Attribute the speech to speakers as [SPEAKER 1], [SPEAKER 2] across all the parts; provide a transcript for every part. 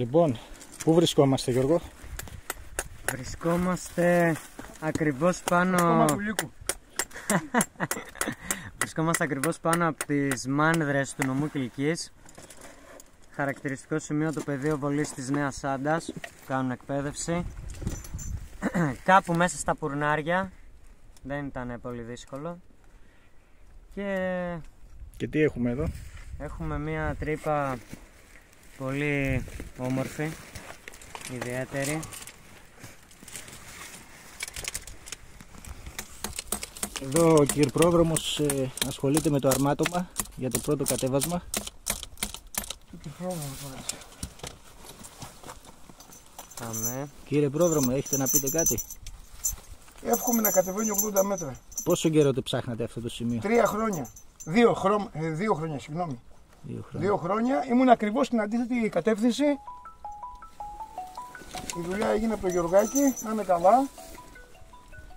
[SPEAKER 1] Λοιπόν, πού βρισκόμαστε, Γιώργο?
[SPEAKER 2] Βρισκόμαστε ακριβώς πάνω... Βρισκόμαστε ακριβώς πάνω από τις μάνδρες του νομού Κιλκής. Χαρακτηριστικό σημείο το πεδίο βολής της Νέας Άντας που κάνουν εκπαίδευση. Κάπου μέσα στα πουρνάρια, δεν ήταν πολύ δύσκολο.
[SPEAKER 1] Και τι έχουμε εδώ?
[SPEAKER 2] Έχουμε μία τρύπα πολύ όμορφη, ιδιαίτερη.
[SPEAKER 1] Εδώ ο κυρπρόδρομος ασχολείται με το αρμάτωμα για το πρώτο κατέβασμα. Κύριε πρόδρομο, έχετε να πείτε κάτι?
[SPEAKER 3] Εύχομαι να κατεβαίνει 80 μέτρα.
[SPEAKER 1] Πόσο καιρό το ψάχνατε αυτό το σημείο?
[SPEAKER 3] 3 χρόνια. 2 χρόνια, συγγνώμη. 2 χρόνια. Ήμουν ακριβώς στην αντίθετη κατεύθυνση. Η δουλειά έγινε από το Γεωργάκη, να είναι καλά.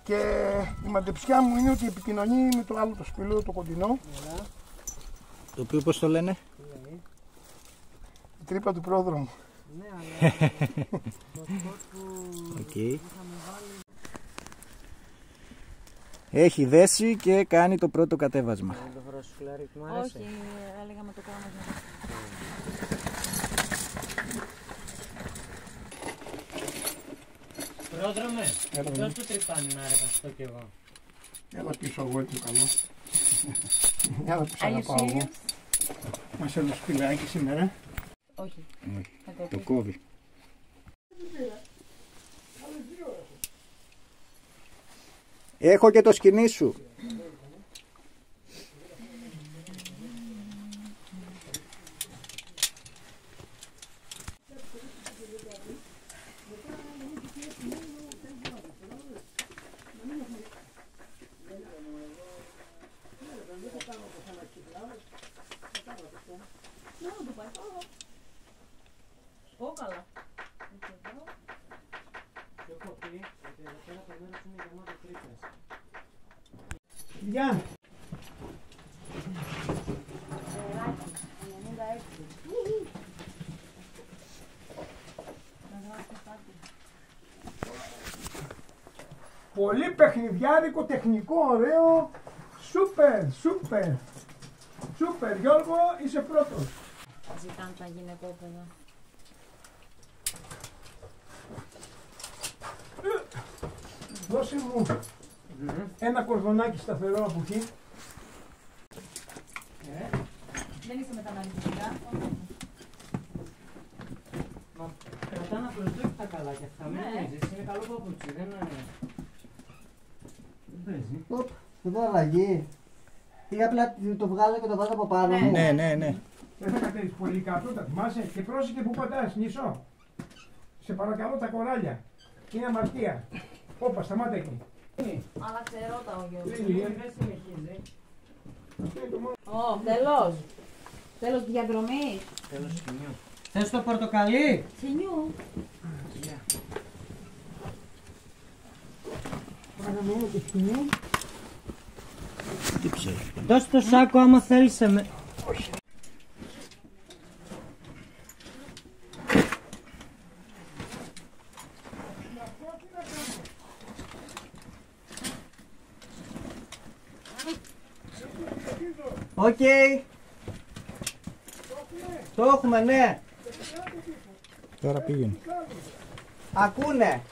[SPEAKER 3] Και η μαντεψιά μου είναι ότι επικοινωνεί με το άλλο το σπηλαίο, το κοντινό.
[SPEAKER 1] Το οποίο πώς το λένε?
[SPEAKER 3] Η τρύπα του πρόδρομου.
[SPEAKER 2] Ναι, αλλά
[SPEAKER 1] okay. Έχει δέσει και κάνει το πρώτο κατέβασμα.
[SPEAKER 4] Όχι, έλεγα με το κάνουμε.
[SPEAKER 2] Πρόδρομε, ποιος το τρυπάνει να εργαστώ κι εγώ?
[SPEAKER 3] Έλα πίσω αγόρι του καλό. Έλα πίσω αγαπάω εγώ. Μας έδωσε σπηλάκι σήμερα.
[SPEAKER 4] Όχι.
[SPEAKER 1] Το κόβει. Έχω και το σκηνή σου.
[SPEAKER 4] Όκαλα.
[SPEAKER 3] Γεια! Πολύ παιχνιδιάρικο, τεχνικό, ωραίο. Σούπερ Γιώργο, είσαι πρώτος.
[SPEAKER 4] Ζητάνε τα γυναικόπαιδα.
[SPEAKER 3] Δώσε μου ένα κορδονάκι σταθερό από εκεί.
[SPEAKER 4] Δεν είσαι μεταναλυτικά.
[SPEAKER 2] Μα κρατάνε απλώς όχι τα καλάκια αυτά, μην νομίζεις, είναι καλό παπούτσι, δεν είναι... Δεν παίζει.
[SPEAKER 5] Εδώ αλλαγή. Ή απλά το βγάζω και το βάζω από πάνω μου.
[SPEAKER 1] Ναι.
[SPEAKER 3] Δεν θα κατέβεις πολύ κάτω, τα θυμάσαι. Και πρόσεχε που πατάς, νησό. Σε παρακαλώ τα κοράλια. Είναι αμαρτία. Όπα, σταμάτα εκεί.
[SPEAKER 4] Αλλά ξέρω τα ο Γιώργος.
[SPEAKER 2] Δεν συνεχίζει.
[SPEAKER 4] Τέλος. Τέλος διαδρομής.
[SPEAKER 2] Τέλος σκηνιού. Θες το πορτοκαλί?
[SPEAKER 4] Σινιού.
[SPEAKER 5] Παραμένω και σκηνή.
[SPEAKER 1] Τι ξέρει?
[SPEAKER 2] Δώσ' το σάκο άμα θέλεις με...
[SPEAKER 3] Όχι.
[SPEAKER 5] Οκ. Το έχουμε, ναι.
[SPEAKER 1] Τώρα πήγαινε.
[SPEAKER 5] Ακούνε.